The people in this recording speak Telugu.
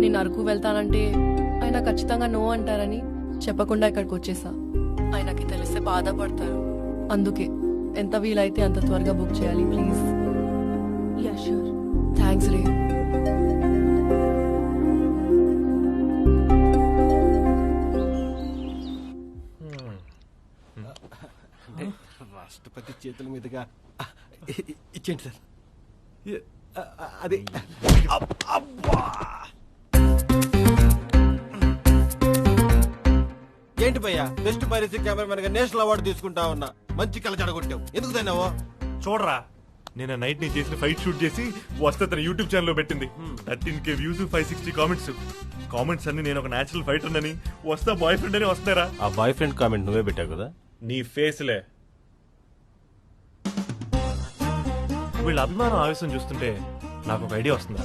నేను అరకు వెళ్తానంటే ఆయన ఖచ్చితంగా నో అంటారని చెప్పకుండా ఇక్కడికి వచ్చేసా. ఆయనకి తెలిస్తే బాధపడతారు. అందుకే ఎంత వీలైతే అంత త్వరగా బుక్ చేయాలి ప్లీజ్. Yeah sure. థ్యాంక్స్ రే. రాష్ట్రపతి చేతుల మీదుగా ఇచ్చేయండి సార్. అది ఏంటి భయ్యా, బెస్ట్ పైరసీ కెమెరామెన్ గా నేషనల్ అవార్డు తీసుకుంటా ఉన్నా. మంచి కళ చెడగొట్టావు. ఎందుకు తిన్నావు? చూడరా, నేను నైట్ నేను చేసిన ఫైట్ షూట్ చేసి వస్తే తన యూట్యూబ్ ఛానల్ లో పెట్టింది. 13K వ్యూస్, 560 కామెంట్స్ అన్ని నేను ఒక నేచురల్ ఫైటర్ అని, వస్తా బాయ్ ఫ్రెండ్ అని వస్తారా. ఆ బాయ్ ఫ్రెండ్ కామెంట్ నువ్వే పెట్టావు కదా? నీ ఫేస్లే. వీళ్ళ అభిమానం ఆవేశం చూస్తుంటే నాకు ఒక ఐడియా వస్తుందా.